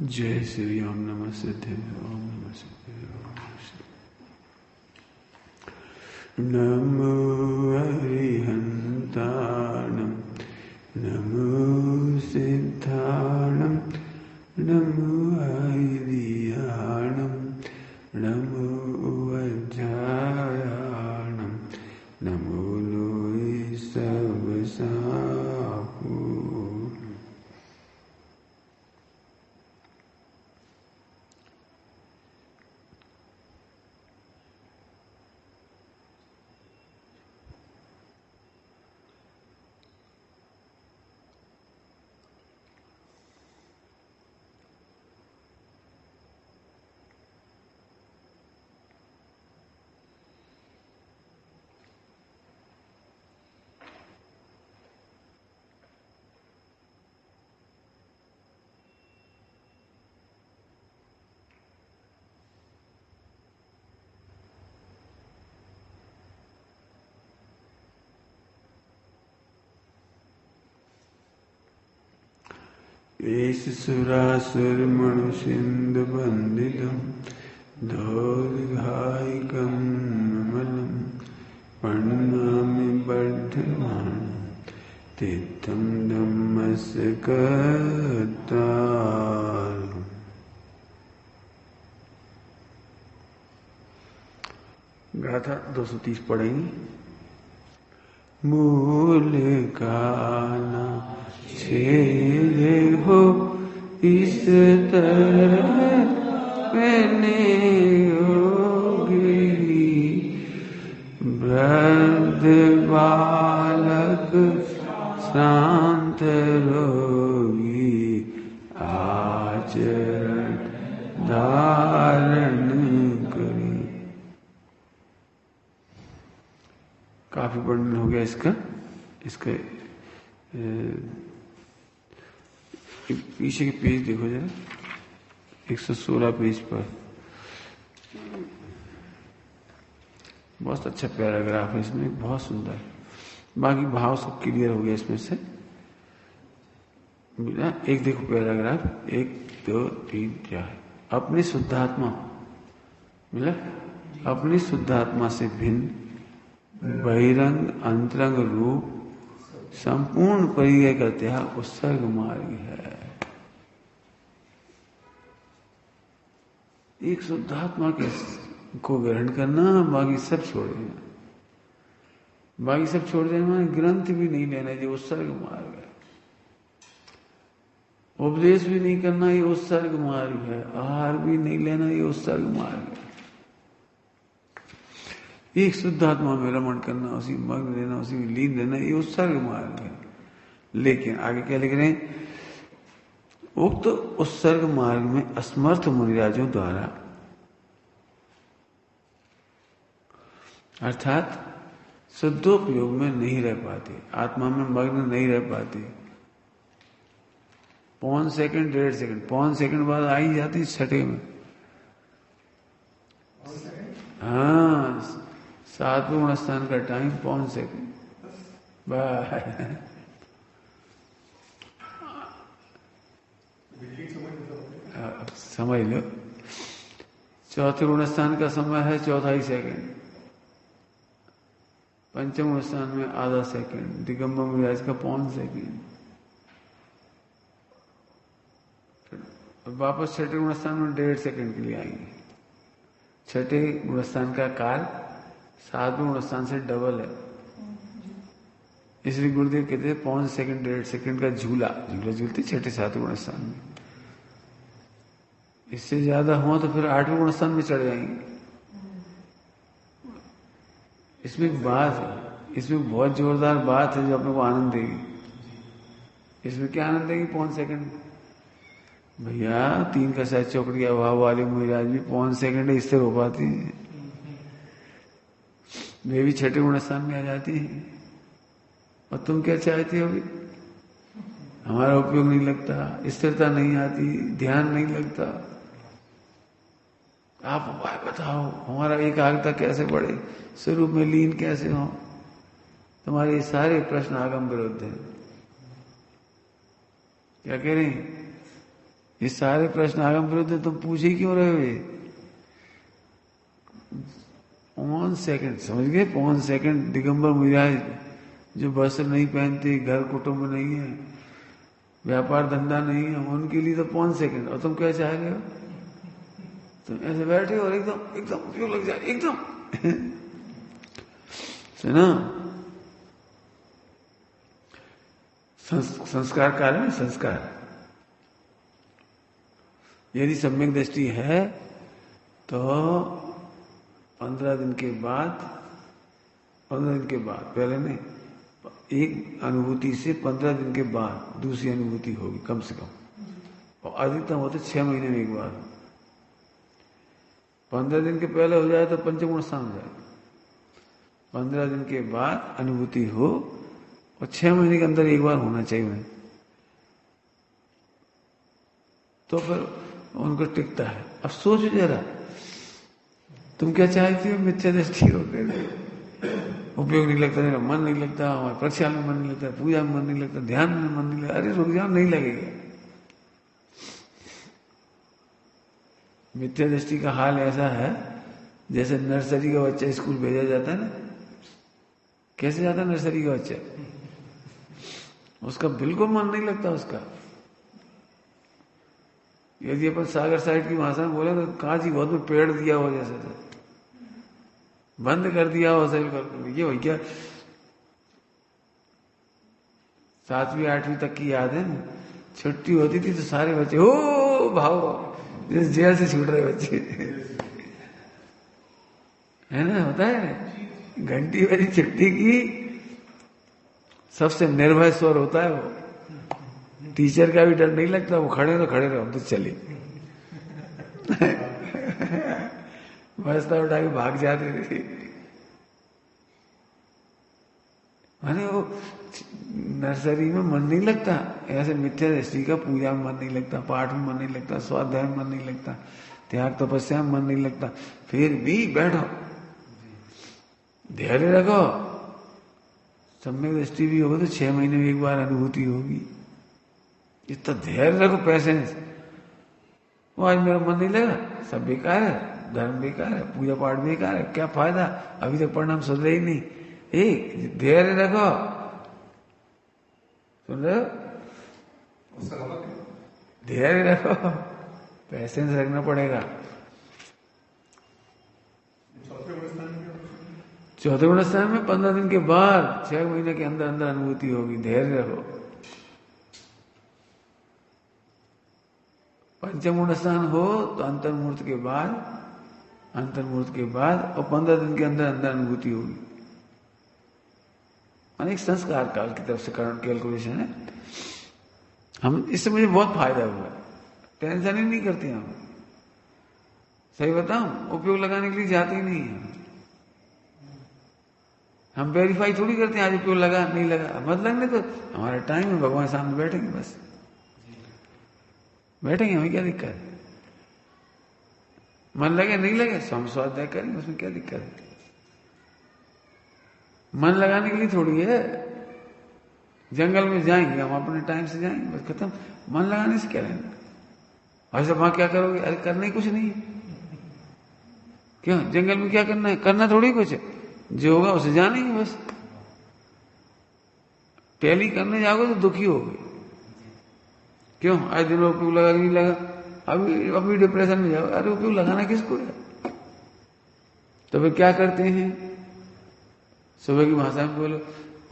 जय श्री राम। नमस्ते। ओम नमस्ते। नमो अरिहंताणं नमो सिद्धाणं नमो ऐदियाणं नमो वज्रायाणं नमो लोय सबसाहु। एष सुरासुरमणुषिन्द वन्दितं दौर्घायिकं नमलं प्रणमामि वर्धमानं तीर्थं धम्मस्य कर्तारम्। गाथा 230 पढ़ेंगे। मूल का ना छेद हो इस तरह मैंने होगी वृद्ध बालक शांत रोगी आचरण धारण करी। काफी वर्णन हो गया इसका। पीछे के पेज देखो जरा, 116 पेज पर बहुत अच्छा पैराग्राफ है इसमें, बहुत सुंदर। बाकी भाव सब क्लियर हो गया इसमें से। मिला एक देखो पैराग्राफ 1 2 3 4। अपनी शुद्धात्मा मिला। अपनी शुद्धात्मा से भिन्न बहिरंग अंतरंग रूप संपूर्ण परिचय का त्याग उत्सर्ग मार्ग है। एक शुद्धात्मा के को ग्रहण करना, बाकी सब छोड़ देना। बाकी सब छोड़ देना, ग्रंथ भी नहीं लेना, ये उत्सर्ग मार्ग है। उपदेश भी नहीं करना, ये उत्सर्ग मार्ग है। आहार भी नहीं लेना, ये उत्सर्ग मार्ग है। एक शुद्धात्मा में रमण करना, उसी मग्न रहना, उसी में लीन रहना, ये उत्सर्ग मार्ग है। लेकिन आगे क्या लिख रहे हैं? उक्त उत्सर्ग मार्ग में असमर्थ मुनिराजों द्वारा, अर्थात शुद्धोपयोग में नहीं रह पाते, आत्मा में मग्न नहीं रह पाते। 5 सेकंड 1.5 सेकंड 5 सेकंड बाद आ ही जाती छठे में। हाँ, 7वें गुण स्थान का टाइम 5 सेकंड। बाय। समझ लो, चौथे गुण स्थान का समय है 1/4 सेकंड, पंचम गुण स्थान में आधा सेकंड, दिगंबर महाराज का 1/4 सेकंड। वापस छठे गुण स्थान में 1.5 सेकंड के लिए आएंगे। छठे गुण स्थान का काल 7वें गुण स्थान से डबल है, इसलिए गुरुदेव कहते हैं 1/4 सेकंड 1.5 सेकंड का झूला झूलते छठे 7वें गुण स्थान में। इससे ज्यादा हुआ तो फिर 8वें गुण स्थान में चढ़ जाएंगे। इसमें एक बात है, इसमें बहुत जोरदार बात है जो अपने को आनंद देगी। इसमें क्या आनंद देगी? 1/4 सेकंड। भैया 3 का 7 चौकड़िया भाव वाले महाराज भी 1/4 सेकंड स्थिर हो पाती है, वे भी छठे गुण स्थान में आ जाती है। और तुम क्या चाहती हो? अभी हमारा उपयोग नहीं लगता, स्थिरता नहीं आती, ध्यान नहीं लगता। आप उपाय बताओ, हमारा एकाग्रता कैसे बढ़े, स्वरूप में लीन कैसे हो? तुम्हारे ये सारे प्रश्न आगम विरुद्ध हैं। क्या कह रहे हैं? ये सारे प्रश्न आगम विरुद्ध है, तुम पूछे क्यों रहे हो? 1 सेकंड, समझ गए? 1 सेकंड। दिगंबर महाराज जो वस्त्र नहीं पहनते, घर कुटुंब नहीं है, व्यापार धंधा नहीं है, उनके लिए तो 1 सेकंड। और तुम क्या चाह रहे हो? तुम ऐसे बैठे हो और एकदम उपयोग लग जाए, एकदम सुना। संस्कार कार्य में संस्कार, यदि सम्यक दृष्टि है तो 15 दिन के बाद, 15 दिन के बाद, पहले नहीं, एक अनुभूति से 15 दिन के बाद दूसरी अनुभूति होगी कम से कम, और अधिकतम होते 6 महीने में एक बार। 15 दिन के पहले हो जाए तो पंचगुण स्थान हो जाए, 15 दिन के बाद अनुभूति हो और 6 महीने के अंदर एक बार होना चाहिए उन्हें, तो फिर उनको टिकता है। अब सोचो जरा, तुम क्या चाहती हो? मिथ्या दृष्टि होकर उपयोग नहीं लगता, मेरा मन नहीं लगता, हमारे परीक्षा में मन नहीं लगता, पूजा में मन नहीं लगता, ध्यान में मन नहीं लगता। अरे रुक जाओ, नहीं लगेगा। मिथ्या दृष्टि का हाल ऐसा है जैसे नर्सरी का बच्चा स्कूल भेजा जाता है ना। कैसे जाता है नर्सरी का बच्चा? उसका बिल्कुल मन नहीं लगता उसका। यदि अपन सागर साइड की भाषा में बोले तो कांची बहुत में पेड़ दिया हो जैसे, तो बंद कर दिया हो सेल कर। ये भैया 7वीं 8वीं तक की याद है, छुट्टी होती थी तो सारे बच्चे हो भाव, जैसे जेल से छूट रहे बच्चे है ना, होता है। घंटी बजी छुट्टी की, सबसे निर्भय स्वर होता है वो। टीचर का भी डर नहीं लगता, वो खड़े तो खड़े रहो, तो चले बस्ता उठा के भाग जाते थे। माने वो नर्सरी में मन नहीं लगता, ऐसे मिथ्या दृष्टि का पूजा में मन नहीं लगता, पाठ में मन नहीं लगता, स्वाध्याय में मन नहीं लगता, त्याग तपस्या में मन नहीं लगता, फिर भी बैठो, धैर्य रखो। सम्यक दृष्टि भी होगी तो 6 महीने में एक बार अनुभूति होगी। इतना धैर्य रखो, पैसेंस। वो आज मेरा मन नहीं लगा, सब बेकार है, धर्म बेकार है, पूजा पाठ बेकार है, क्या फायदा, अभी तक परिणाम सुधरे ही नहीं। एक धैर्य रखो, सुन रहे हो? धैर्य रखो, पैसेंस रखना पड़ेगा। चौथे गुण स्थान में 15 दिन के बाद 6 महीने के अंदर अंदर अनुभूति होगी। धैर्य रखो। पंचम गुण स्थान हो तो अंतर्मूर्त के बाद, अंतर्मूर्त के बाद और 15 दिन के अंदर अंदर अनुभूति होगी। अनेक संस्कार काल की तरफ से कैलकुलेशन है। हम इससे मुझे बहुत फायदा हुआ, टेंशन ही नहीं करते हम। सही बताऊं, उपयोग लगाने के लिए जाते ही नहीं है हम। वेरीफाई थोड़ी करते हैं आज उपयोग लगा नहीं लगा, मत लगने तो हमारा टाइम है, भगवान सामने बैठेंगे, बस बैठेंगे, हमें क्या दिक्कत है? मन लगे नहीं लगे हम स्वाध्याय करेंगे, उसमें क्या दिक्कत है? मन लगाने के लिए थोड़ी है। जंगल में जाएंगे हम, अपने टाइम से जाएंगे, बस खत्म। मन लगाने से क्या लेना? और सब वहां क्या करोगे? अरे करना ही कुछ नहीं है। क्यों? जंगल में क्या करना है? करना थोड़ी कुछ है, जो होगा उसे जानेंगे बस। टैली करने जाओगे तो दुखी होगे। क्यों? आज दिन उपयोग लगा नहीं लगा, अभी डिप्रेशन में जाओ, अरे उपयोग लगाना किसको है? तो वे क्या करते हैं? सुबह की भाषा में बोलो,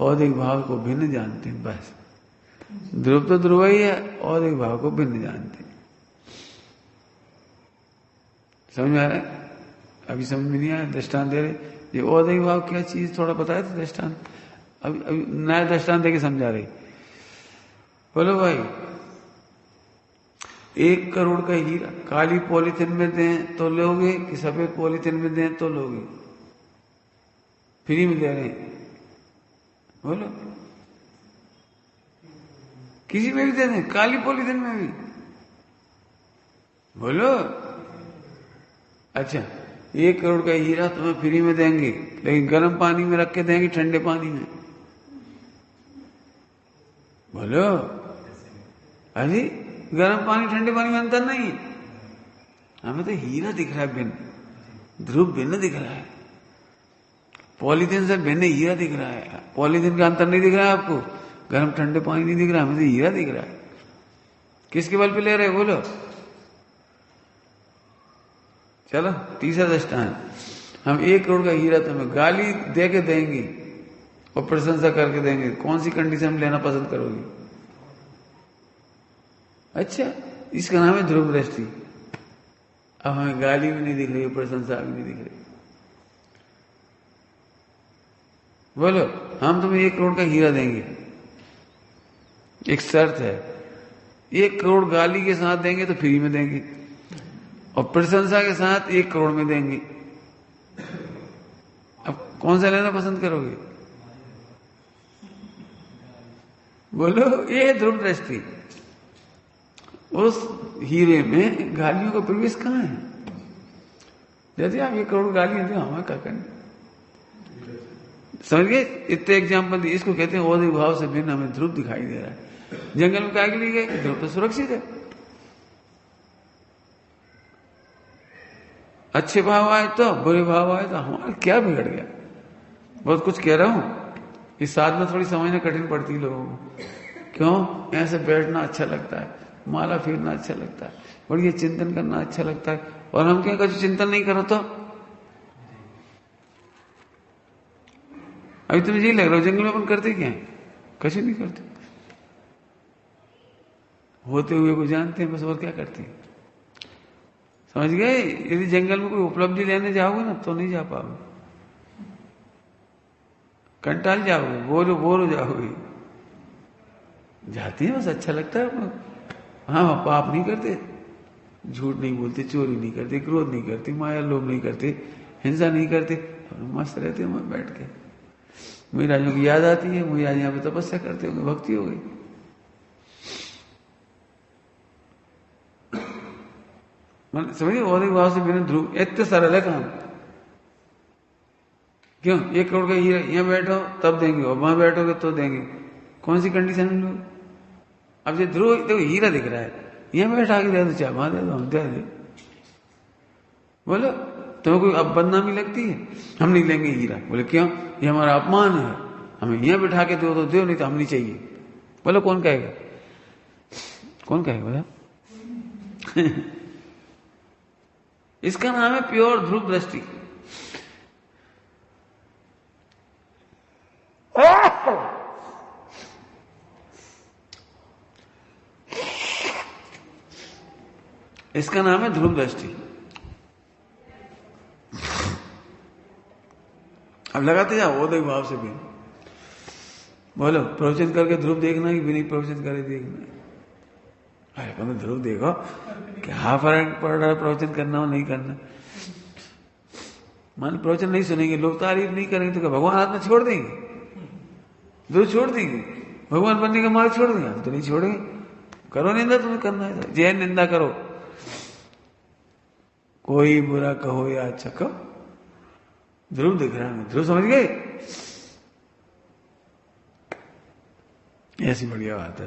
औदिक भाव को भिन्न जानते हैं, बस। ध्रुव तो ध्रुव ही है, औदिक भाव को भिन्न जानते हैं। समझ में आ रहा है? अभी समझ में नहीं आया, दृष्टांत दे रहे। ये औदिक भाव क्या चीज, थोड़ा बताया था दृष्टांत, अभी नया दृष्टांत देके समझा रही। बोलो भाई, 1 करोड़ का हीरा काली पॉलीथिन में दें तो लोगे कि सफेद पॉलीथिन में दें तो लोगे? फ्री में दे रहे हैं, बोलो। किसी में भी दे दें, काली पॉलीथिन में भी, बोलो। अच्छा, 1 करोड़ का हीरा तुम्हें फ्री में देंगे, लेकिन गर्म पानी में रख के देंगे, ठंडे पानी में, बोलो। अरे गर्म पानी ठंडे पानी में अंतर नहीं है। हमें तो हीरा दिख रहा है भिन्न, ध्रुव भिन्न दिख रहा है, पॉलीथिन से भिन्न हीरा दिख रहा है। पॉलीथिन का अंतर नहीं दिख रहा है आपको, गर्म ठंडे पानी नहीं दिख रहा, हमें तो हीरा दिख रहा है। किसके बल पे ले रहे, बोलो। चलो तीसरा दृष्टांत, हम 1 करोड़ का हीरा तुम्हें गाली दे के देंगे और प्रशंसा करके देंगे, कौन सी कंडीशन में लेना पसंद करोगे? अच्छा, इसका नाम है ध्रुव दृष्टि। अब हमें गाली भी नहीं दिख रही, प्रशंसा भी नहीं दिख रही, बोलो। हम तुम्हें 1 करोड़ का हीरा देंगे, एक शर्त है, 1 करोड़ गाली के साथ देंगे तो फ्री में देंगे, और प्रशंसा के साथ 1 करोड़ में देंगे। अब कौन सा लेना पसंद करोगे, बोलो। ये ध्रुव दृष्टि। उस हीरे में गालियों का प्रवेश कहां है? यदि आप 1 करोड़ गाली दे, हमें क्या करना? समझ गए? इतने एग्जाम्पल दिए, इसको कहते हैं औदिक भाव से भिन्न हमें ध्रुव दिखाई दे रहा है। जंगल में क्या के लिए गए? ध्रुव तो सुरक्षित है। अच्छे भाव आए तो, बुरे भाव आए तो, हमारा क्या बिगड़ गया? बहुत कुछ कह रहा हूं, इस साधना थोड़ी समझना कठिन पड़ती है लोगों को। क्यों? ऐसे बैठना अच्छा लगता है, माला फेरना अच्छा लगता है, बढ़िया चिंतन करना अच्छा लगता है, और हम क्या कुछ चिंतन नहीं करो तो? अभी तुम्हें यही लग रहा है जंगल में अपन करते क्या है? कुछ नहीं करते, होते हुए को जानते हैं बस, और क्या करते हैं? समझ गए? यदि जंगल में कोई उपलब्धि लेने जाओगे ना तो नहीं जा पाओगे, कंटाल जाओगे, बोर हो जाओगे। जाते हैं बस, अच्छा लगता है। हाँ, पाप नहीं करते, झूठ नहीं बोलते, चोरी नहीं करते, क्रोध नहीं करते, माया लोभ नहीं करते, हिंसा नहीं करते, मस्त रहते हैं वहां बैठ के। मेरी राजों की याद आती है, मुझे आज यहाँ पे तपस्या करते होंगे, भक्ति हो गई। समझिए, औदिक भाव से बिना ध्रुव, इतने सरल है काम। क्यों? 1 करोड़ का हीरा, यहाँ बैठो तब देंगे, और वहां बैठोगे तो देंगे, कौन सी कंडीशन में लोग? अब ये ध्रुव देखो, हीरा दिख रहा है, यहाँ बैठा के दे दो, चाहे वहां दे दो, हम दे दे, बोलो। तुम्हें कोई अब बदनामी लगती है? हम नहीं लेंगे हीरा, बोले क्यों? ये हमारा अपमान है, हमें यहाँ बिठा के दो तो दो, नहीं तो हम नहीं चाहिए। बोलो कौन कहेगा? कौन कहेगा बोला? इसका नाम है प्योर ध्रुव दृष्टि। इसका नाम है ध्रुव दृष्टि। अब लगाते जाओ औदिक भाव से भी, बोलो प्रवचन करके ध्रुव देखना कि बिना प्रवचन करे देखना? अरे पता ध्रुव देखो, क्या फर्क पड़ रहा है प्रवचन करना और नहीं करना? मान प्रवचन नहीं सुनेंगे, लोग तारीफ नहीं करेंगे तो क्या भगवान हाथ में छोड़ देंगे? ध्रुव छोड़ देंगे? भगवान बनने का मार्ग छोड़ देंगे? हम तो नहीं छोड़ेंगे। करो निंदा, तुम्हें करना है, जय निंदा करो, कोई बुरा कहो या अच्छा कहो, ध्रुव दिख रहा है। ध्रुव समझ गए? ऐसी बढ़िया बात है।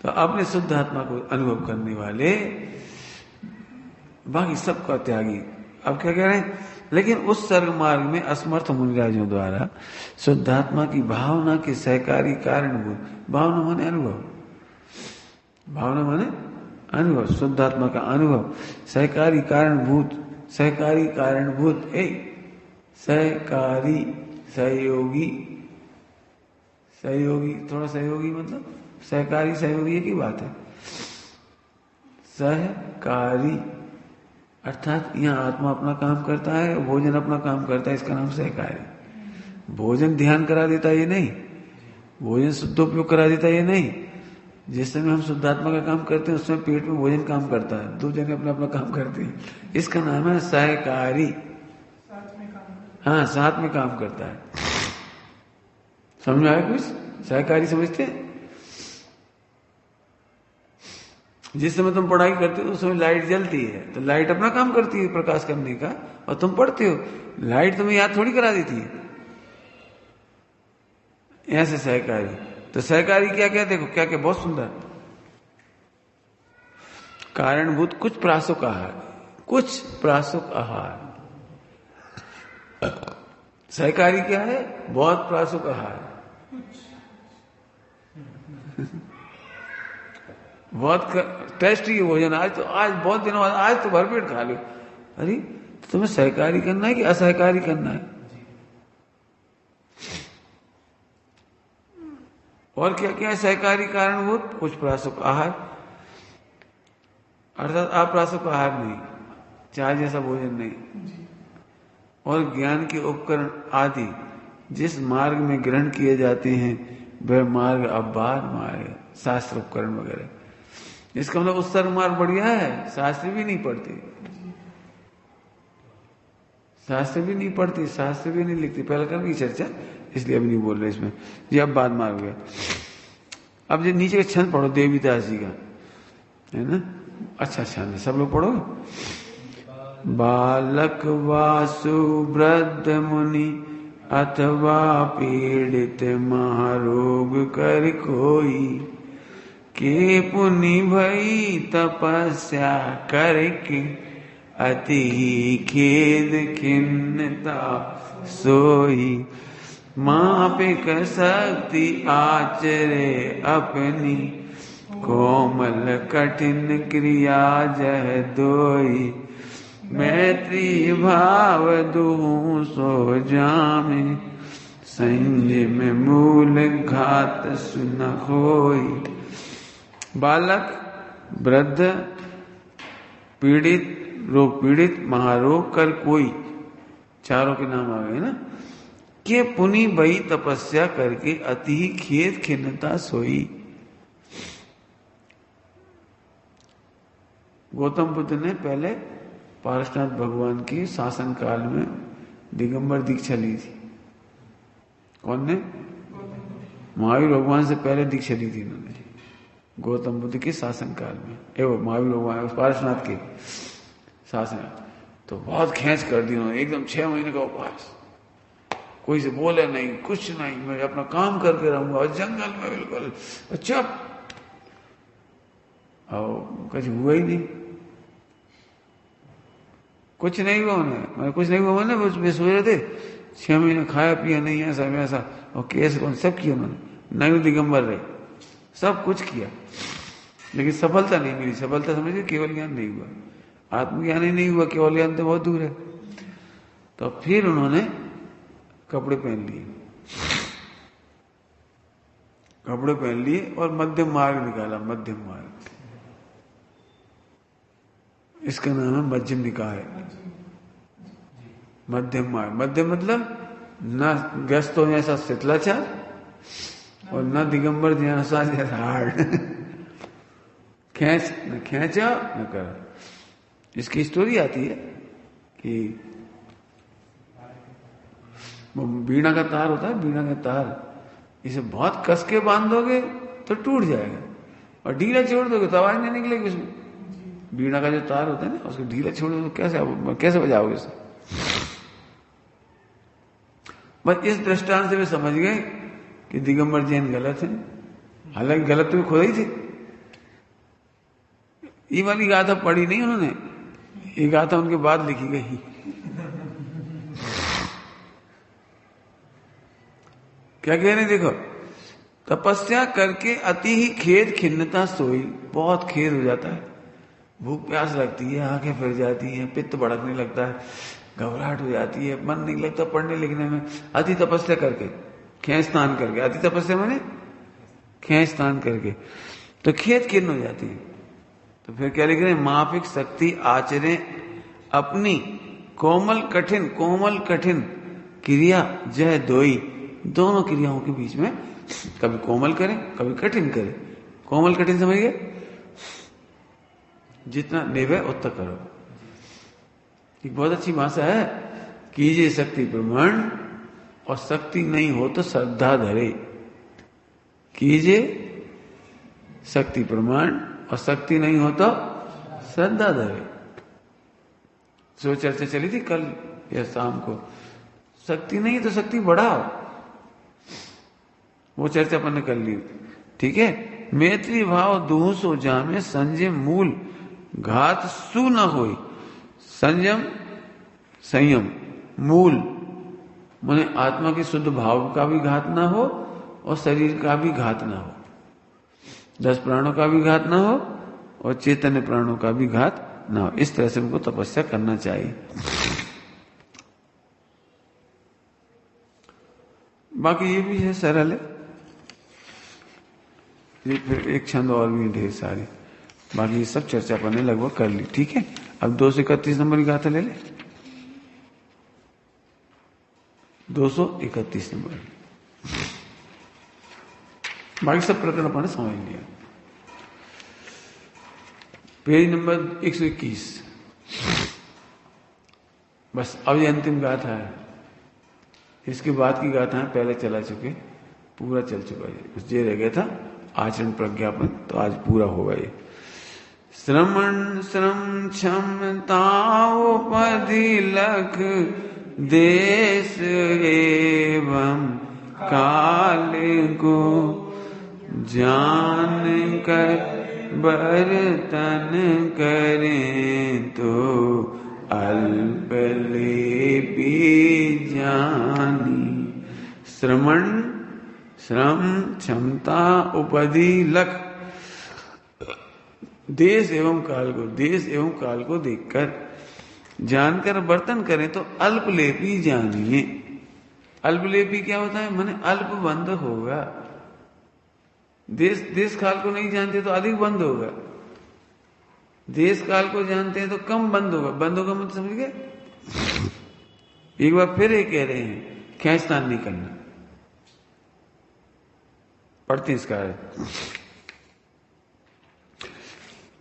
तो अपने शुद्ध आत्मा को अनुभव करने वाले, बाकी सबका त्यागी, अब क्या कह रहे हैं, लेकिन उस सर्ग मार्ग में असमर्थ मुनिराजों द्वारा शुद्धात्मा की भावना के सहकारी कारणभूत, भावना माने अनुभव, भावना माने अनुभव, शुद्धात्मा का अनुभव, सहकारी कारणभूत, सहकारी कारणभूत, सहकारी सहयोगी, सहयोगी थोड़ा सहयोगी मतलब सहकारी सहयोगी की बात है। सहकारी अर्थात यहाँ आत्मा अपना काम करता है, भोजन अपना काम करता है, इसका नाम सहकारी। भोजन ध्यान करा देता है ये नहीं, भोजन शुद्धोपयोग करा देता है ये नहीं। जिस समय हम शुद्धात्मा का काम करते हैं उस समय पेट में भोजन काम करता है, दो जने अपना अपना काम करते हैं, इसका नाम है सहकारी। हाँ, साथ में काम करता है। समझ में आया कुछ? सहकारी समझते हैं? जिस समय तुम पढ़ाई करते हो उस समय लाइट जलती है, तो लाइट अपना काम करती है प्रकाश करने का, और तुम पढ़ते हो, लाइट तुम्हें याद थोड़ी करा देती है। ऐसे सहकारी। तो सहकारी क्या क्या, देखो क्या क्या, बहुत सुंदर। कारणभूत कुछ प्रासुक आहार, कुछ प्रासुक आहार। सहकारी क्या है? बहुत प्रासुक आहार। बहुत टेस्टी भोजन, आज बहुत दिनों बाद, आज तो भरपेट खा लो। अरे तुम्हें सहकारी करना है कि असहकारी करना है? और क्या क्या है सहकारी कारणभूत? कुछ प्रासुक आहार, अर्थात अप्रासुक आहार नहीं, चाय जैसा भोजन नहीं, और ज्ञान के उपकरण आदि जिस मार्ग में ग्रहण किए जाते हैं वह मार्ग अबाध मार्ग, शास्त्र उपकरण वगैरह। इसका मतलब उत्सर्ग मार्ग बढ़िया है, शास्त्र भी नहीं पढ़ती, शास्त्र भी नहीं पढ़ती, शास्त्र भी नहीं लिखती। पहले कर की चर्चा, इसलिए अभी नहीं बोल रहे इसमें, ये अब बाद मार गया। अब जो नीचे का छंद पढ़ो देवीदास जी का, है ना, अच्छा छंद है, सब लोग पढ़ो। बालक वासु वृद्ध मुनि अथवा पीड़ित महारोग कर कोई, के पुनि भई तपस्या करके अति खेद खिन्नता सोई, मापिक शक्ति आचरे अपनी, कोमल कठिन क्रिया जह दोई, मैत्री भाव दूं सो जामे, संयम मूल घात सुन होई। बालक, वृद्ध, पीड़ित, रोग पीड़ित, महारोग कर कोई, चारों के नाम आ गए ना, के पुनि भई तपस्या करके अति खेद खिन्नता सोई। गौतम बुद्ध ने पहले पारसनाथ भगवान के शासन काल में दिगंबर दीक्षा ली थी। कौन ने? महावीर भगवान से पहले दीक्षा ली थी इन्होंने, गौतम बुद्ध के शासन काल में, एवं महावीर भगवान पारसनाथ के शासन। तो बहुत खींच कर दी उन्होंने, एकदम 6 महीने का उपवास, कोई से बोले नहीं, कुछ नहीं, मैं अपना काम करके रहूंगा, और जंगल में बिल्कुल चुप। और कुछ हुआ ही नहीं, कुछ नहीं हुआ उन्हें, कुछ नहीं हुआ मैंने, वे सोच रहे थे 6 महीने खाया पिया नहीं, ऐसा वैसा, और केस कौन सब किया उन्होंने, नहीं दिगंबर रहे, सब कुछ किया, लेकिन सफलता नहीं मिली। सफलता समझिए केवल ज्ञान नहीं हुआ, आत्मज्ञान ही नहीं हुआ, केवल ज्ञान तो बहुत दूर है। तो फिर उन्होंने कपड़े पहन लिए, कपड़े पहन लिए और मध्यम मार्ग निकाला, मध्यम मार्ग, इसका नाम है मध्यम निकाय। मध्यम मार्ग, मध्यम मतलब न गस्तों जैसा शीतलाचार और न दिगंबर जैसा हार्ड, खींच न खींचा न कर। इसकी स्टोरी आती है कि बीड़ा का तार होता है, बीड़ा का तार, इसे बहुत कस के बांधोगे तो टूट जाएगा, और ढीला छोड़ दोगे तो आवाज नहीं निकलेगी उसमें। बीड़ा का जो तार होता है ना, उसको ढीला छोड़ दो तो कैसे बजाओगे उसे? बस इस दृष्टांत से वे समझ गए कि दिगंबर जैन गलत है, हालांकि गलत तो खुद ही थे। ये वाली गाथा पढ़ी नहीं उन्होंने, ये गाथा उनके बाद लिखी गई। क्या कह रहे हैं देखो, तपस्या करके अति ही खेद खिन्नता सोई, बहुत खेद हो जाता है, भूख प्यास लगती है, आंखें फिर जाती हैं, पित्त भड़कने लगता है, घबराहट हो जाती है, मन नहीं लगता पढ़ने लिखने में, अति तपस्या करके, खें स्नान करके, अति तपस्या माने खें स्नान करके तो खेद खिन्न हो जाती है। तो फिर क्या लिख रहे हैं, माफिक शक्ति आचरे अपनी कोमल कठिन क्रिया जय दोई, दोनों क्रियाओं के बीच में कभी कोमल करें कभी कठिन करें। कोमल कठिन समझ गए, जितना निभे उतना करो। एक बहुत अच्छी भाषा है, कीजिए शक्ति प्रमाण और शक्ति नहीं हो तो श्रद्धा धरे। कीजिए शक्ति प्रमाण और शक्ति नहीं हो तो श्रद्धा धरे। जो चर्चा चली थी कल या शाम को, शक्ति नहीं तो शक्ति बढ़ाओ, वो चर्चा अपन ने कर ली। ठीक है, मैत्री भाव दूह सो जामे, संयम मूल घात सु न होई। संयम संयम मूल माने आत्मा के शुद्ध भाव का भी घात ना हो और शरीर का भी घात ना हो, 10 प्राणों का भी घात ना हो और चैतन्य प्राणों का भी घात ना हो। इस तरह से हमको तपस्या करना चाहिए। बाकी ये भी है सरल है, ये फिर एक छंद और भी ढेर सारी, बाकी ये सब चर्चा अपन ने लगभग कर ली। ठीक है, अब 231 नंबर की गाथा ले ले, 231 नंबर, बाकी सब प्रकरण अपन ने समझ लिया। पेज नंबर 121, बस अब ये अंतिम गाथा है। इसके बाद की गाथाएं पहले चला चुके, पूरा चल चुका है, बस ये रह गया था आचरण प्रज्ञापन, तो आज पूरा होगा ये। श्रमण श्रम क्षमताओपधि लख देश एवं काल को जान कर बर्तन करें तो अल्पलेपी जानी। श्रमण श्रम क्षमता उपधि लख, देश एवं काल को देखकर जानकर बर्तन करें तो अल्पलेपी जानिए। अल्पलेपी क्या होता है, माने अल्प बंद होगा। देश काल को नहीं जानते तो अधिक बंद होगा, देश काल को जानते हैं तो कम बंद होगा। बंद होगा मतलब समझ गए। एक बार फिर ये कह रहे हैं, खेचतान नहीं करना, पढ़ते इसका है,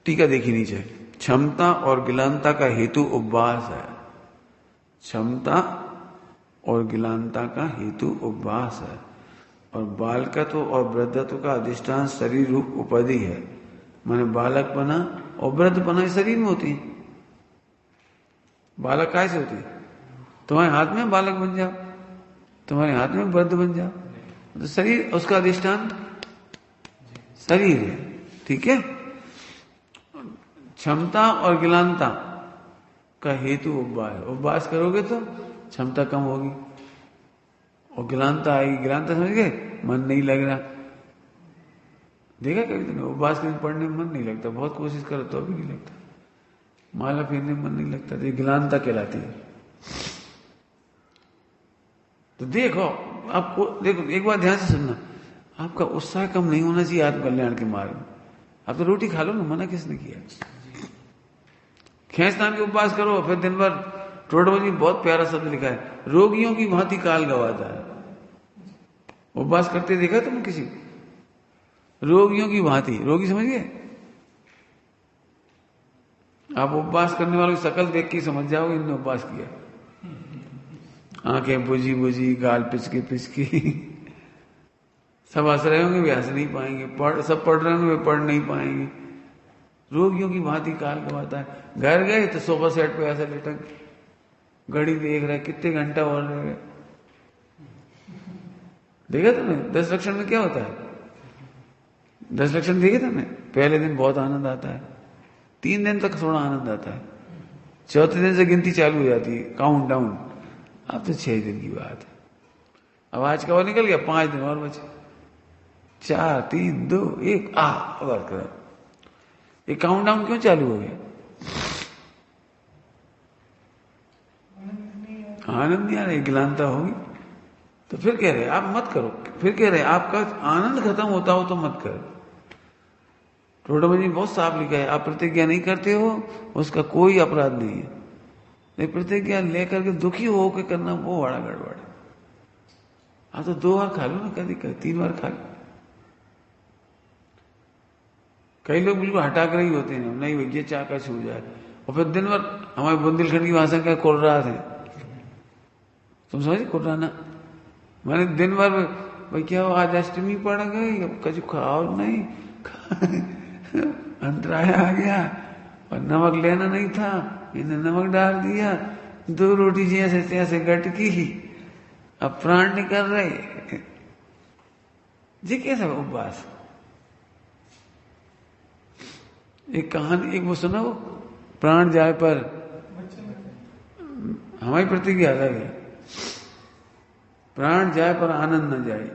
टीका देखी नीचे। क्षमता और गिलानता का हेतु उपवास है। क्षमता और गिलानता का हेतु उपवास है, और बालकत्व और वृद्धत्व का अधिष्ठान शरीर रूप उपाधि है। माने बालकपना और वृद्धपना शरीर में होती है। बालक कैसे होती है, तुम्हारे हाथ में बालक बन जाओ, तुम्हारे हाथ में वृद्ध बन जाओ, तो शरीर उसका अधिष्ठान शरीर है। ठीक है, क्षमता और गिलानता का हेतु उपवास है। उपवास करोगे तो क्षमता कम होगी और गिलानता आएगी। गिलानता समझ गए, मन नहीं लग रहा। देखा कभी तुमने उपवास के दिन पढ़ने में मन नहीं लगता, बहुत कोशिश करो तो भी नहीं लगता, माला फेरने में मन नहीं लगता, तो ये गिलानता कहलाती है। तो देखो आपको, देखो एक बार ध्यान से सुनना, आपका उत्साह कम नहीं होना चाहिए आत्मकल्याण के मार्ग में। आप तो रोटी खा लो ना, मना किसने किया। खेचतान के उपवास करो, फिर दिन भर टोटबल जी बहुत प्यारा शब्द लिखा है, रोगियों की भांति काल गवाता है। उपवास करते देखा तुम किसी, रोगियों की भांति, रोगी समझ गए आप। उपवास करने वालों की शकल देख के समझ जाओगे इन्होंने उपवास किया। आंखें बुझी बुझी, गाल पिचकी पिचकी, सब हंस रहे होंगे, वे हंस नहीं पाएंगे, सब पढ़ रहे होंगे, वे पढ़ नहीं पाएंगे। रोगियों की भांति काल गवाता है। घर गए तो सोफा सेट पे ऐसा लेटा, घड़ी देख रहा है कितने घंटा और रह गए। देखा तुमने 10 लक्षण में क्या होता है, 10 लक्षण देखे तुमने। पहले दिन बहुत आनंद आता है, 3 दिन तक थोड़ा आनंद आता है, चौथे दिन से गिनती चालू हो जाती है, काउंट डाउन। अब तो 6 दिन की बात है। अब आज का वो निकल गया, 5 दिन और बचे। 4 3 2 1 बात कर, ये काउंटडाउन क्यों चालू हो गया? आनंद नहीं आ रहा, गिलानता होगी। तो फिर कह रहे आप मत करो, फिर कह रहे आपका आनंद खत्म होता हो तो मत करो। टोटोमजी बहुत साफ लिखा है, आप प्रतिज्ञा नहीं करते हो उसका कोई अपराध नहीं है, लेकिन प्रतिज्ञा लेकर के दुखी हो के करना वो बड़ा गड़बड़ है। हाँ तो 2 बार खा लो ना, कभी 3 बार खा लो। कई लोग बिल्कुल हटाकर ही होते हैं, नहीं भाई ये चाह का छू जाए, और फिर दिन भर हमारे बुंदेलखंड की भाषा का कोर्रा थे, तुम समझे कोर्राना मैंने दिन भर भाई क्या हो आज अष्टमी पड़ गई, अब कछु खाओ नहीं अंतराय आ गया, और नमक लेना नहीं था, इन्हें नमक डाल दिया, 2 रोटी जैसे तैसे गटकी, अब प्राण निकल रहे। जी कैसा उपवास? एक कहानी, एक वो सुना, वो प्राण जाए पर हमारी प्रतिज्ञा अलग है, प्राण जाए पर आनंद न जाए।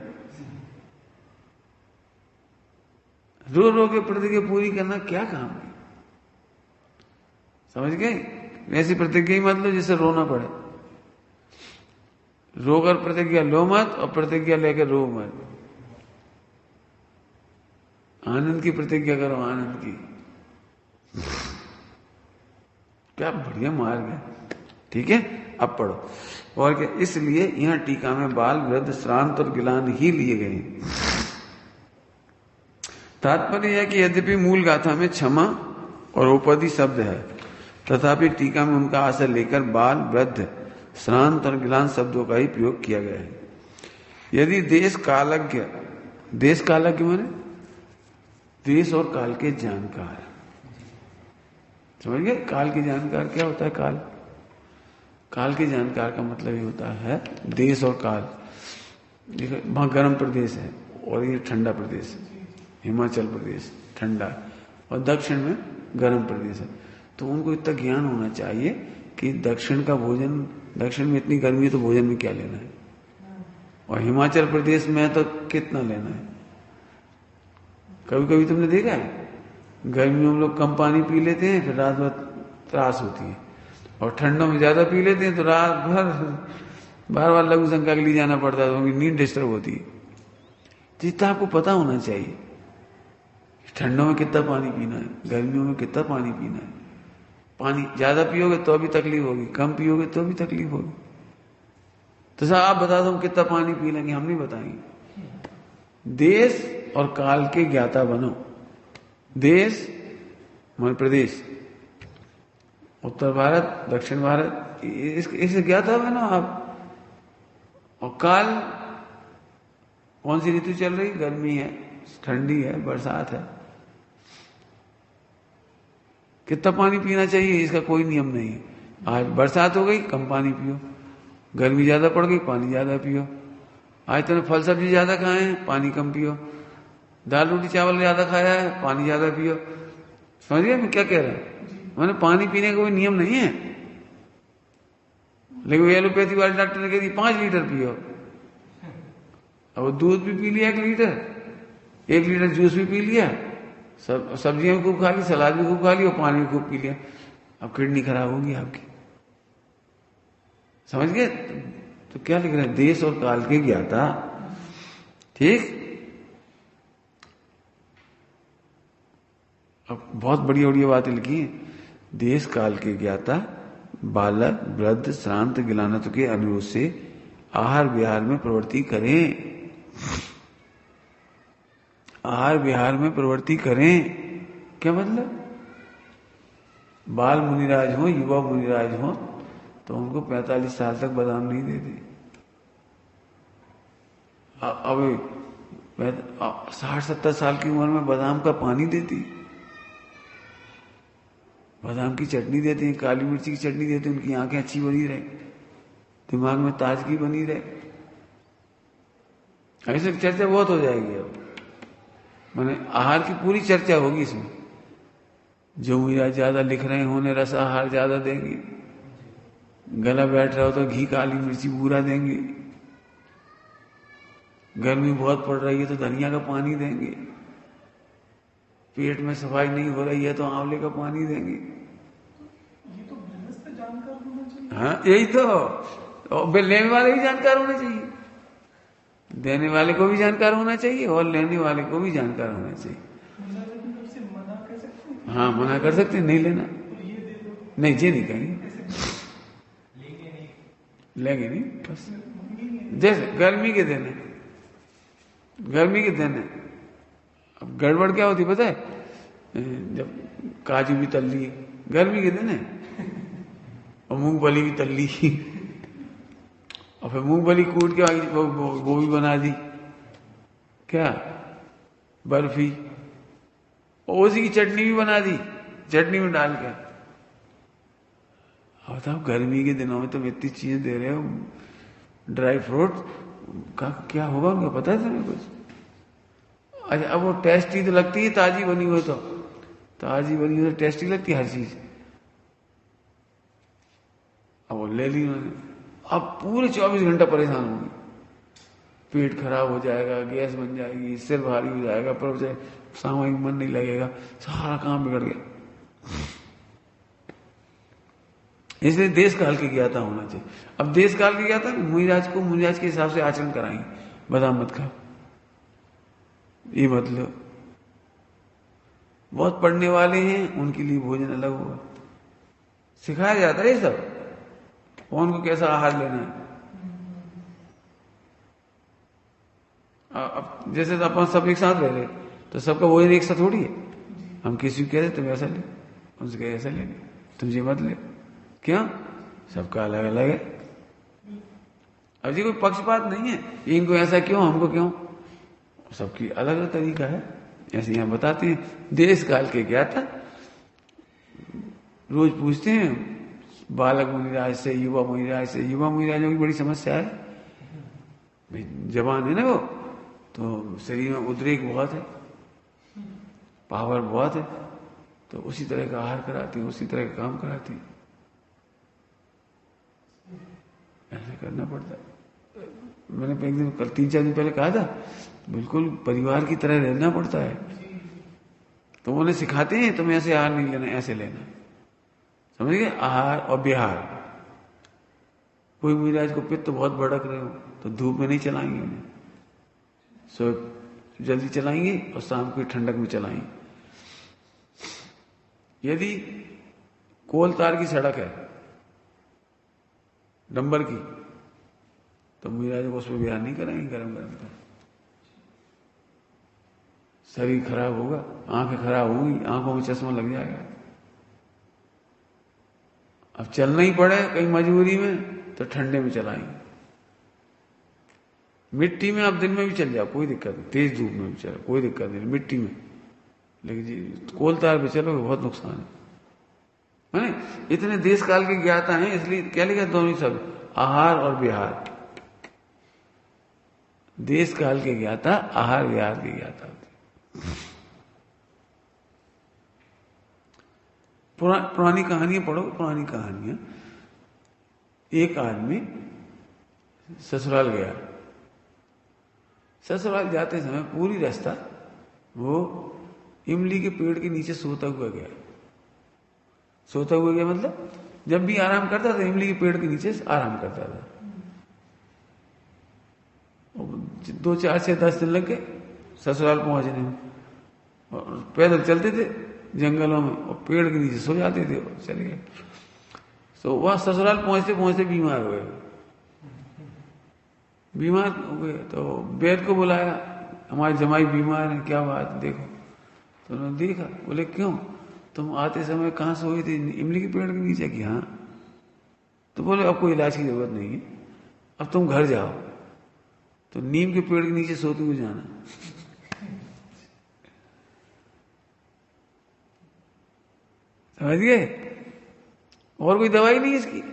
रो रो के प्रतिज्ञा पूरी करना क्या काम है? समझ गए? वैसी प्रतिज्ञा ही मत लो जिससे रोना पड़े। रोकर प्रतिज्ञा लो मत, और प्रतिज्ञा लेकर रो मत। आनंद की प्रतिज्ञा करो, आनंद की। क्या बढ़िया मार्ग है। ठीक है, अब पढ़ो। और क्या, इसलिए यहां टीका में बाल, वृद्ध, श्रांत और गिलान ही लिए गए। तात्पर्य यह कि यद्यपि मूल गाथा में क्षमा और औपदी शब्द है, तथापि टीका में उनका आशय लेकर बाल, वृद्ध, श्रांत और गिलान शब्दों का ही प्रयोग किया गया है। यदि देश कालज्ञ, देश कालज्ञ माने देश और काल के जानकार, समझ गए? काल के जानकार क्या होता है? काल, काल के जानकार का मतलब ये होता है देश और काल। देखो वहां गर्म प्रदेश है और ये ठंडा प्रदेश है, हिमाचल प्रदेश ठंडा, और दक्षिण में गर्म प्रदेश है। तो उनको इतना ज्ञान होना चाहिए कि दक्षिण का भोजन, दक्षिण में इतनी गर्मी है तो भोजन में क्या लेना है, और हिमाचल प्रदेश में तो कितना लेना है। कभी कभी तुमने देखा है गर्मियों में लोग कम पानी पी लेते हैं, फिर रात भर त्रास होती है, और ठंडों में ज्यादा पी लेते हैं तो रात भर बार बार लघु शंका के लिए जाना पड़ता है, तो उनकी नींद डिस्टर्ब होती है। जितना आपको पता होना चाहिए ठंडों में कितना पानी पीना है, गर्मियों में कितना पानी पीना है। पानी ज्यादा पियोगे तो भी तकलीफ होगी, कम पियोगे तो भी तकलीफ होगी। तो सर आप बता दो कितना पानी पीना, कि हम नहीं बताएंगे। देश और काल के ज्ञाता बनो। देश मध्य प्रदेश, उत्तर भारत, दक्षिण भारत, इसे ज्ञाता बनो आप। और काल, कौन सी ऋतु चल रही? गर्मी है, ठंडी है, बरसात है। कितना पानी पीना चाहिए इसका कोई नियम नहीं है। आज बरसात हो गई, कम पानी पियो, गर्मी ज्यादा पड़ गई, पानी ज्यादा पियो। आज तुमने फल सब्जी ज्यादा खाए हैं, पानी कम पियो। दाल रोटी चावल ज्यादा खाया है, पानी ज्यादा पियो। समझ गए मैं क्या कह रहा हूं? मैंने पानी पीने का कोई नियम नहीं है, लेकिन एलोपैथी वाले डॉक्टर ने कह दी 5 लीटर पियो। अब दूध भी पी लिया 1 लीटर, 1 लीटर जूस भी पी लिया, सब सब्जियां भी खूब खा ली, सलाद भी खूब खा ली, और पानी भी खूब पी लिया। अब किडनी खराब होगी आपकी। समझ गए? तो क्या लिख रहे हैं? देश और काल के ज्ञाता। ठीक, अब बहुत बढ़िया बढ़िया बातें लिखी हैं। देश काल के ज्ञाता, बालक, वृद्ध, श्रांत, गिलानत के अनुरोध से आहार विहार में प्रवृत्ति करें। आहार विहार में प्रवृत्ति करें क्या मतलब? बाल मुनिराज हो, युवा मुनिराज हो, तो उनको 45 साल तक बादाम नहीं देते। अब 60-70 साल की उम्र में बादाम का पानी देती, बादाम की चटनी देते हैं, काली मिर्ची की चटनी देते हैं, उनकी आंखें अच्छी बनी रहे, दिमाग में ताजगी बनी रहे। ऐसे चर्चा बहुत हो जाएगी। अब माने आहार की पूरी चर्चा होगी इसमें। जो मुझे ज्यादा लिख रहे हैं उन्हें रस आहार ज्यादा देंगे, गला बैठ रहा हो तो घी काली मिर्ची पूरा देंगे, गर्मी बहुत पड़ रही है तो धनिया का पानी देंगे, पेट में सफाई नहीं हो रही है तो आंवले का पानी देंगे। ये तो गृहस्थ जानकार होना चाहिए। हाँ यही तो, और लेने वाले भी जानकार होने चाहिए, देने वाले को भी जानकार होना चाहिए और लेने वाले को भी जानकार होना चाहिए। से मना कर सकते हैं? हाँ मना कर सकते हैं, नहीं लेना, तो ये दे दो, नहीं ये नहीं कहेंगे, लेंगे नहीं बस। जैसे गर्मी के दिन है, गर्मी के दिन है, अब गड़बड़ क्या होती पता है, जब काजू भी तल ली, गर्मी के दिन है, और मूंगफली भी तल ली, और फिर मूंगफली कूट के आगे वो भी बना दी, क्या बर्फी, और उसी की चटनी भी बना दी, चटनी में डाल के। अब बताओ गर्मी के दिनों में तुम इतनी चीजें दे रहे हो, ड्राई फ्रूट का क्या होगा उनका पता है तुम्हें कुछ? अच्छा अब वो टेस्टी तो लगती है, ताजी बनी हो तो, ताजी बनी हो तो टेस्टी लगती है हर चीज। अब वो ले ली उन्होंने, अब पूरे 24 घंटा परेशान होंगे, पेट खराब हो जाएगा, गैस बन जाएगी, सिर भारी हो जाएगा, पर सामूहिक मन नहीं लगेगा, सारा काम बिगड़ गया। इसलिए देश काल की ज्ञाता होना चाहिए। अब देश काल की ज्ञाता मुनिराज को मुनिराज के हिसाब से आचरण कराएंगे, बादाम मत खाओ, ये मतलब बहुत पढ़ने वाले हैं उनके लिए भोजन अलग होगा, सिखाया जाता है ये सब, कौन को कैसा आहार लेना है। अब जैसे तो अपन सब एक साथ रह रहे तो सबका भोजन एक साथ थोड़ी है, हम किसी को कह रहे तुम ऐसा ले, उनसे कहे ऐसा ले, तुम ये मत ले, क्यों? सबका अलग अलग है। अब जी कोई पक्षपात नहीं है, इनको ऐसा क्यों हमको क्यों, सबकी अलग अलग तरीका है, ऐसे यहां बताते हैं। देश काल के ज्ञाता रोज पूछते हैं बालक मुनिराज से, युवा मुनिराज से, युवा मुनिराजों की बड़ी समस्या है, जवान है ना वो, तो शरीर में उद्रेक बहुत है, पावर बहुत है, तो उसी तरह का आहार कराती है, उसी तरह का काम कराती है, ऐसे करना पड़ता है। मैंने एक दिन कल 3-4 दिन पहले कहा था, बिल्कुल परिवार की तरह रहना पड़ता है। तो उन्हें सिखाते हैं तुम ऐसे आहार नहीं लेना, ऐसे लेना, समझ गए? आहार और विहार। कोई मुनिराज को पित्त बहुत भड़क रहे हो तो धूप में नहीं चलाएंगे उन्हें, सो जल्दी चलाएंगे और शाम को ठंडक में चलाएंगे। यदि कोल तार की सड़क है डंबर की, तो मुनिराज को उसमें विहार नहीं कराएंगे गरम गरम का, शरीर खराब होगा, आंखें खराब होंगी, आंखों में चश्मा लग जाएगा। अब चलना ही पड़े कहीं मजबूरी में तो ठंडे में चलाएंगे, मिट्टी में आप दिन में भी चल जाओ कोई दिक्कत नहीं, तेज धूप में भी चलो कोई दिक्कत नहीं, मिट्टी में, लेकिन जी कोल तार पे चलो बहुत नुकसान है। इतने देश काल के ज्ञाता हैं, इसलिए क्या लिखा दोनों सब, आहार और विहार। देश काल के ज्ञाता, आहार विहार के ज्ञाता। पुरानी कहानियां पढ़ो, पुरानी कहानियां। एक आदमी ससुराल गया, ससुराल जाते समय पूरी रास्ता वो इमली के पेड़ के नीचे सोता हुआ गया। सोता हुआ गया मतलब जब भी आराम करता था इमली के पेड़ के नीचे आराम करता था। 2, 4 से 10 दिन लग गए ससुराल पहुंचने में, और पैदल चलते थे जंगलों में और पेड़ के नीचे सो जाते थे और चले गए। तो वह ससुराल पहुंचते पहुंचते बीमार हो गए, बीमार हो गए तो वैद्य को बुलाया, हमारे जमाई बीमार है, क्या बात देखो। तो उन्होंने देखा, बोले क्यों, तुम आते समय कहाँ सोए थे, इमली के पेड़ के नीचे की? हाँ। तो बोले अब कोई इलाज की जरूरत नहीं है, अब तुम घर जाओ, तो नीम के पेड़ के नीचे सोते हुए जाना। समझ गए? और कोई दवाई नहीं इसकी,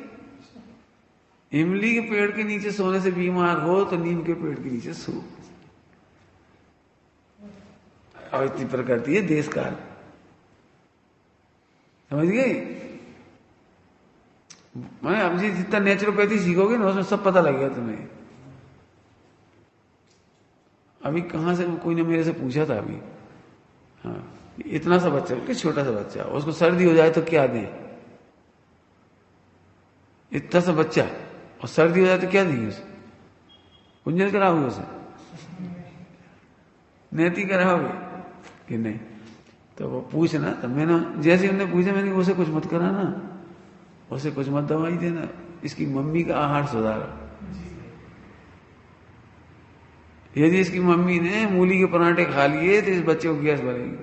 इमली के पेड़ के नीचे सोने से बीमार हो तो नीम के पेड़ के नीचे सो। और इतनी प्रकृति है देश काल, समझ गए? मैंने अब जी जितना नेचुरोपैथी सीखोगे ना उसमें सब पता लगेगा तुम्हें। अभी कहाँ से कोई ने मेरे से पूछा था अभी, हाँ, इतना सा बच्चा, कि छोटा सा बच्चा, उसको सर्दी हो जाए तो क्या दें? इतना सा बच्चा और सर्दी हो जाए तो क्या देंगे उसे? गुंजन कराओगे उसे? नेति कराओगे कि नहीं? तो वो पूछना, तो मैंने जैसे उन्होंने पूछा, मैंने उसे कुछ मत कराना, उसे कुछ मत दवाई देना, इसकी मम्मी का आहार सुधारो। यदि इसकी मम्मी ने मूली के पराठे खा लिए तो इस बच्चे को गैस बनेगी।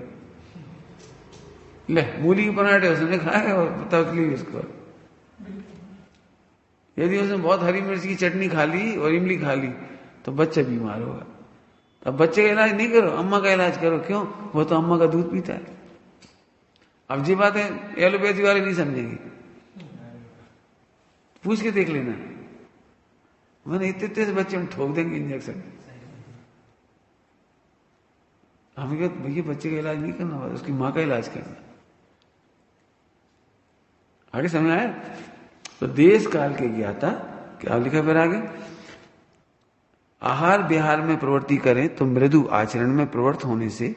ले, मूली के पराठे उसने खाए और तकलीफ इसको। यदि उसने बहुत हरी मिर्च की चटनी खा ली और इमली खा ली तो बच्चा बीमार होगा। अब बच्चे का इलाज नहीं करो, अम्मा का इलाज करो। क्यों? वो तो अम्मा का दूध पीता है। अब जी बात है, एलोपैथी वाले नहीं समझेंगे, पूछ के देख लेना। मैंने इतने से बच्चे में ठोक देंगे इंजेक्शन। हमें क्या भैया, बच्चे का इलाज नहीं करना, उसकी माँ का इलाज करना। आगे समझ आया? तो देश काल के ज्ञाता, क्या लिखा फिर आगे, आहार विहार में प्रवृत्ति करें तो मृदु आचरण में प्रवृत्त होने से,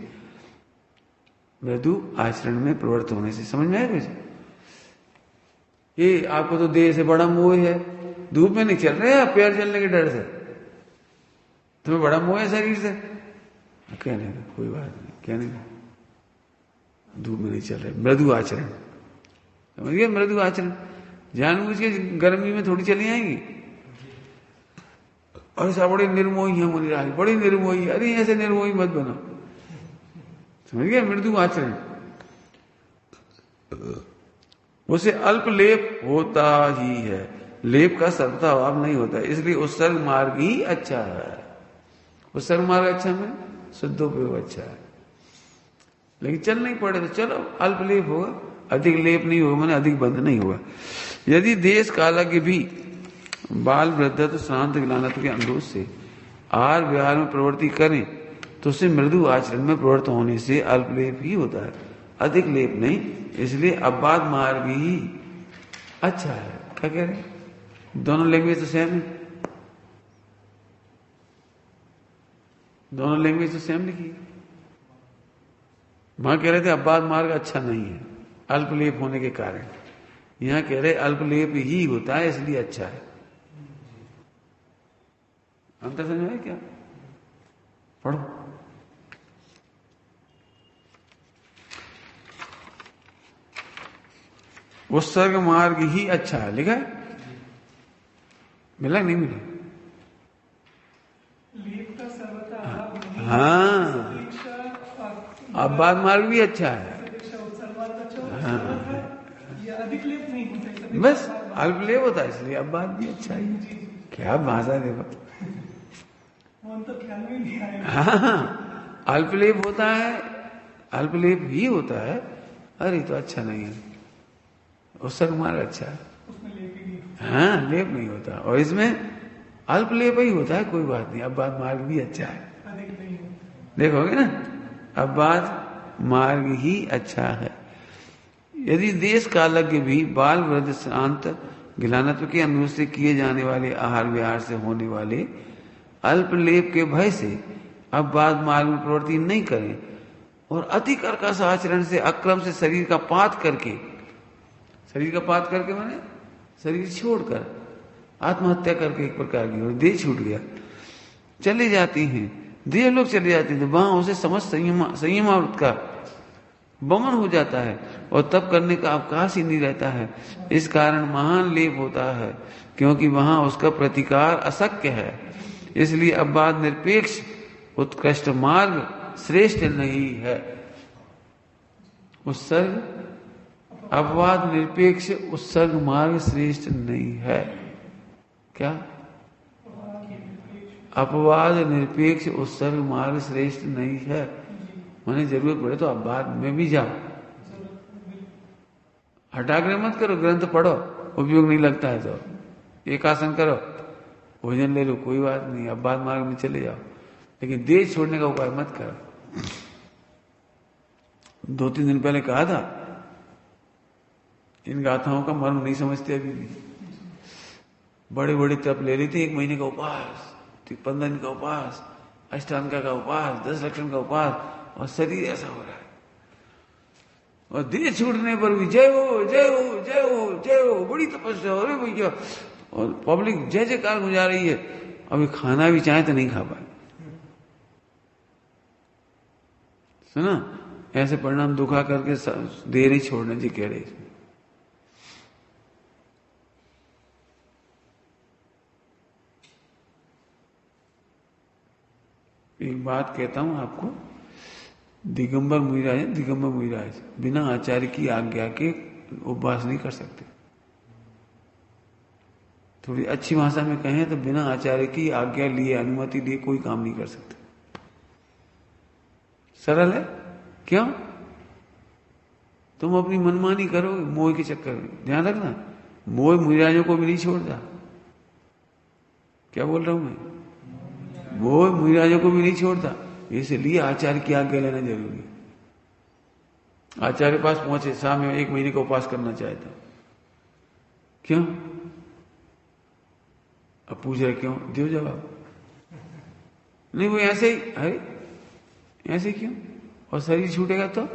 मृदु आचरण में प्रवृत्त होने से, समझ में आया कुछ? ये आपको तो देह से बड़ा मोह है, धूप में नहीं चल रहे हैं पैर जलने के डर से, तुम्हें बड़ा मोह है शरीर से। कहने का कोई बात नहीं, कहने का धूप में नहीं चल रहे, मृदु आचरण, समझिए? मृदु आचरण जानबूझ के गर्मी में थोड़ी चली आएंगी। और ऐसा बड़ी निर्मोही है मुनि राज, बड़ी निर्मोही, अरे ऐसे निर्मोही मत बनो, समझ गए? मृदु आचरण, उसे अल्प लेप होता ही है, लेप का सर्वथा अभाव नहीं होता, इसलिए उत्सर्ग मार्ग ही अच्छा है। उत्सर्ग मार्ग अच्छा में शुद्धोपयोग अच्छा है। लेकिन चल नहीं पड़े तो चलो अल्प लेप होगा, अधिक लेप नहीं होगा, मैंने अधिक बंध नहीं होगा। यदि देश काल के भी बाल वृद्धत्व शांत ग्लानत्व के अनुरोध से आहार व्यवहार में प्रवृत्ति करें तो उसे मृदु आचरण में प्रवृत्त होने से अल्पलेप ही होता है, अधिक लेप नहीं। इसलिए अबाध मार्ग ही अच्छा है। क्या कह रहे? दोनों लैंग्वेज तो सेम है, दोनों लैंग्वेज तो सेम लिखी। वहां कह रहे थे अबाध मार्ग अच्छा नहीं है अल्पलेप होने के कारण, यहां कह रहे अल्पलेप ही होता है इसलिए अच्छा है। अंतर समझ में क्या? पढ़ो। उत्सर्ग मार्ग ही अच्छा है, लिखा है? मिला नहीं मिला? लेप का सर्वथा अभाव नहीं, हाँ, अबाध मार्ग भी अच्छा है। हाँ, अधिक लेप नहीं होता, बस अल्पलेप होता है इसलिए अबाध भी अच्छा है। क्या भाषा देखो, तो ख्याल में नहीं आया। हाँ, अल्पलेप होता है, अल्पलेप ही होता है। अरे तो अच्छा नहीं है, उत्सर्ग मार्ग अच्छा है, उसमें लेप ही नहीं होता। हाँ, लेप नहीं होता, और इसमें अल्पलेप ही होता है, कोई बात नहीं, अबाध मार्ग भी अच्छा है। अधिक नहीं होता, देखोगे ना, अबाध मार्ग ही अच्छा है। यदि देश कालज्ञ भी बाल वृद्ध शांत गिलानत्व के अनुरोध से किए जाने वाले आहार विहार से होने वाले अल्पलेप के भय से अबाध मार्ग में प्रवृत्ति नहीं करें और अति कर्कश आचरण से अक्रम से शरीर का पात करके, शरीर का पात करके माने शरीर छोड़कर आत्महत्या करके एक प्रकार की, और देह छूट गया, चले जाती हैं, देह लोग चले जाते हैं, वहां उसे समस्त संयमावृत का बमन हो जाता है और तब करने का अवकाश ही नहीं रहता है। इस कारण महान लेप होता है, क्योंकि वहां उसका प्रतिकार अशक्य है। इसलिए अबाध निरपेक्ष उत्कृष्ट मार्ग श्रेष्ठ नहीं है। उत्सर्ग अपवाद निरपेक्ष उत्सर्ग मार्ग श्रेष्ठ नहीं है। क्या? अपवाद निरपेक्ष उत्सर्ग मार्ग श्रेष्ठ नहीं है। माने जरूरत पड़े तो अपवाद में भी जाओ, हटाग्रह मत करो, ग्रंथ पढ़ो, उपयोग नहीं लगता है तो एक आसन करो, भोजन ले लो, कोई बात नहीं, अपवाद मार्ग में चले जाओ, लेकिन देह छोड़ने का उपाय मत करो। 2-3 दिन पहले कहा था, इन गाथाओं का मर्म नहीं समझते अभी भी। बड़े बड़े तप ले लेते, 1 महीने का उपवास, 15 दिन का उपवास, अष्टांगा का उपास, 10 लक्षण का उपास, और शरीर ऐसा हो रहा है। और देह छूटने पर भी जय हो जय हो जय हो जय हो, बड़ी तपस्या, अरे भैया, और पब्लिक जय जयकार गुजा रही है। अभी खाना भी चाहे तो नहीं खा पाए। सुना, ऐसे परिणाम दुखा करके देर ही छोड़ने जी कह रहे। एक बात कहता हूं आपको, दिगंबर मुनिराज बिना आचार्य की आज्ञा के उपवास नहीं कर सकते। थोड़ी अच्छी भाषा में कहें तो बिना आचार्य की आज्ञा लिए, अनुमति लिए कोई काम नहीं कर सकते। सरल है। क्यों? तुम अपनी मनमानी करोगे मोह के चक्कर में। ध्यान रखना, मोह मुनिराजों को भी नहीं छोड़ता। क्या बोल रहा हूं मैं? मोह मुनिराजों को भी नहीं छोड़ता, इसलिए आचार्य की आज्ञा लेना जरूरी है। आचार्य के पास पहुंचे, साहब मैं 1 महीने का उपवास करना चाहता। क्यों? अब पूछ रहे क्यों, दो जवाब। नहीं वो ऐसे ही, अरे ऐसे क्यों? और शरीर छूटेगा तो,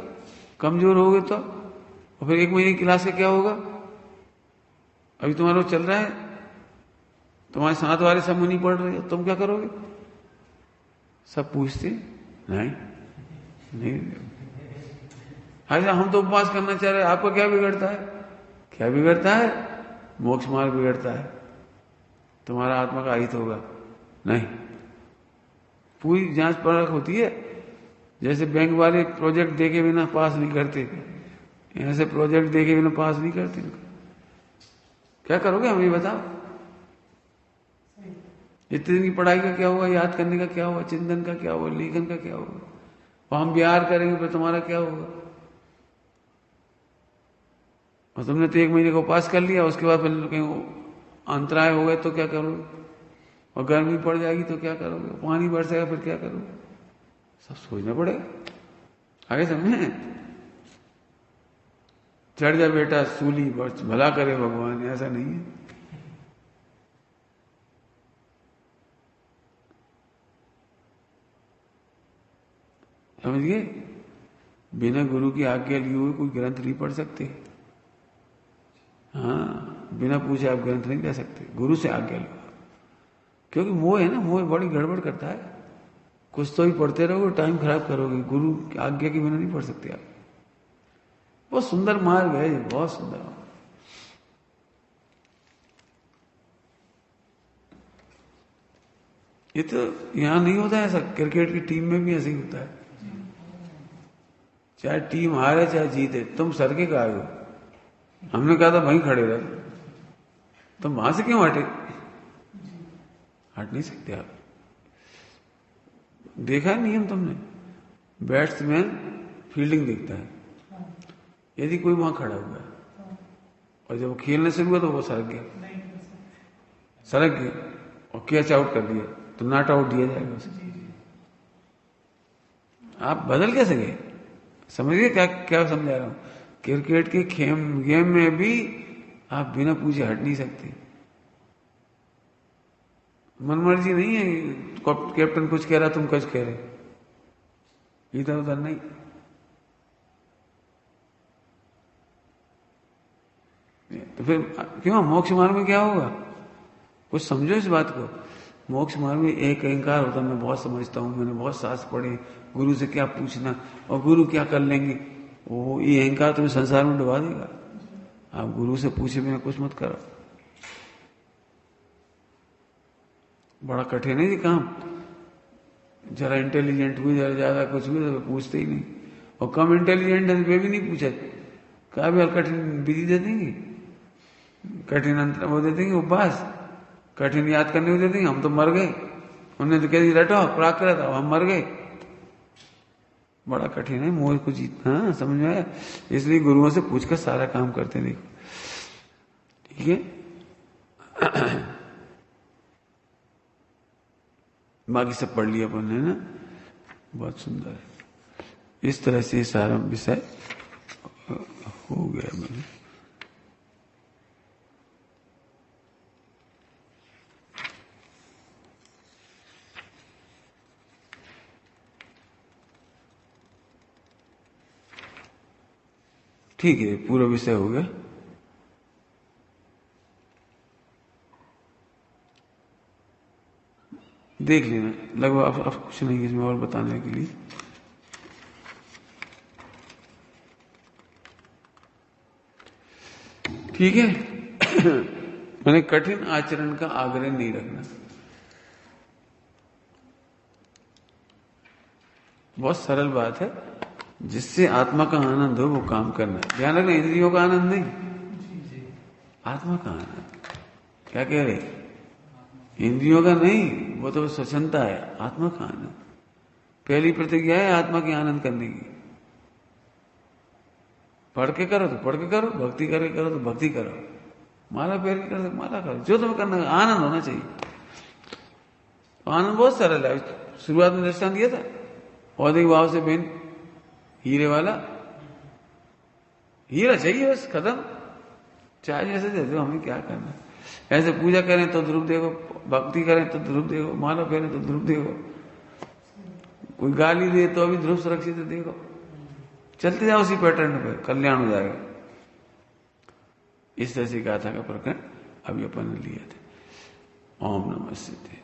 कमजोर होगे तो, और फिर 1 महीने की क्लास का क्या होगा? अभी तुम्हारा चल रहा है, तुम्हारे साथ वाले सब मुनि पढ़ रहे हो, तुम क्या करोगे? सब पूछते नहीं। अच्छा, हम तो उपवास करना चाह रहे हैं, आपका क्या बिगड़ता है? क्या बिगड़ता है? मोक्ष मार्ग बिगड़ता है, तुम्हारा आत्मा का हित होगा नहीं। पूरी जांच परख होती है। जैसे बैंक वाले प्रोजेक्ट देखे बिना पास नहीं करते, ऐसे प्रोजेक्ट देखे बिना पास नहीं करते। क्या करोगे हमें ये बताओ। इतने दिन की पढ़ाई का क्या हुआ, याद करने का क्या हुआ, चिंतन का क्या हुआ, लेखन का क्या हुआ? और हम बिहार करेंगे फिर तुम्हारा क्या होगा? और तुमने तो 1 महीने को पास कर लिया, उसके बाद फिर कहीं अंतराय हो गए तो क्या करोगे? और गर्मी पड़ जाएगी तो क्या करोगे? पानी बरसेगा फिर क्या करोगे? सब सोचना पड़ेगा। आगे समझे? चढ़ जा बेटा सूली, भला करे भगवान, ऐसा नहीं है। समझ गए? बिना गुरु की आज्ञा लिए हुए कोई ग्रंथ नहीं पढ़ सकते। हाँ, बिना पूछे आप ग्रंथ नहीं ले सकते, गुरु से आज्ञा लो। क्योंकि मोह है ना, मोह बड़ी गड़बड़ करता है। कुछ तो ही पढ़ते रहोगे, टाइम खराब करोगे। गुरु की आज्ञा के बिना नहीं पढ़ सकते आप। बहुत सुंदर मार्ग है ये, बहुत सुंदर मार्ग। ये तो यहां नहीं होता है ऐसा, क्रिकेट की टीम में भी ऐसे ही होता है। चाहे टीम हारे चाहे जीते, तुम सर के आए हो। हमने कहा था वहीं खड़े रहो, तुम वहां से क्यों हटे? हट नहीं सकते आप। देखा है नियम तुमने? बैट्समैन फील्डिंग देखता है, यदि कोई वहां खड़ा हुआ है और जब वो खेलने से हुआ तो वो सरक गया और कैच आउट कर दिया तो नॉट आउट दिया जाएगा उसे। आप बदल कैसे गए? समझिए क्या क्या समझा रहा हूं। क्रिकेट के गेम में भी आप बिना पूछे हट नहीं सकते। मनमर्जी नहीं है, कैप्टन कुछ कह रहा तुम कुछ कह रहे, इधर उधर नहीं। तो फिर क्यों मोक्ष मार्ग में क्या होगा? कुछ समझो इस बात को। मोक्ष मार्ग में एक अहंकार होता है, मैं बहुत समझता हूं, मैंने बहुत शास्त्र पढ़े, गुरु से क्या पूछना और गुरु क्या कर लेंगे। वो ये अहंकार तुम्हें संसार में डुबा देगा। आप गुरु से पूछे बिना कुछ मत करो। बड़ा कठिन है ये काम। जरा इंटेलिजेंट हुए, जरा ज्यादा कुछ हुए तो पूछते ही नहीं, और कम इंटेलिजेंट है वे भी नहीं पूछे। क्या भी कठिन विधि दे देंगे, कठिन अंतर वो दे देंगे, उपवास कठिन याद करने को दे देंगे। हम तो मर गए, उन्होंने तो कह दी रटो प्राकृत, अब हम मर गए। बड़ा कठिन है मोह को जीतना। हाँ, समझ में आया? इसलिए गुरुओं से पूछकर सारा काम करते हैं। देखो ठीक है। बाकी सब पढ़ लिया अपन ने ना, बहुत सुंदर है। इस तरह से सारा विषय हो गया। मैंने ठीक है, पूरा विषय हो गया। देख लेना, लगभग अब कुछ नहीं है इसमें और बताने के लिए। ठीक है। मैंने कठिन आचरण का आग्रह नहीं रखना, बहुत सरल बात है, जिससे आत्मा का आनंद हो वो काम करना। ध्यान रखना, इंद्रियों का आनंद नहीं, आत्मा का आनंद। क्या कह रहे? इंद्रियों का नहीं, वो तो स्वच्छंदता है, आत्मा का आनंद। पहली प्रतिज्ञा है आत्मा के आनंद करने की। पढ़ के करो तो पढ़ के करो, भक्ति करके करो तो भक्ति करो, माला पहन के करो तो माला करो, जो तुम्हें करना है, आनंद होना चाहिए। आनंद बहुत सरल है। शुरुआत में दृष्टांत दिया था, औधिक भाव से बेन हीरे वाला, हीरा चाहिए बस, खत्म। चाहे जैसे दे दो, हमें क्या करना। ऐसे पूजा करें तो ध्रुव देखो, भक्ति करें तो ध्रुव देखो, माला पहने तो ध्रुव देखो, कोई गाली दे तो अभी ध्रुव सुरक्षित है देखो, चलते जाओ उसी पैटर्न पे, कल्याण हो जाएगा। इस तरह से गाथा का प्रकरण अभी अपन ने लिया था। ओम नमः शिवाय।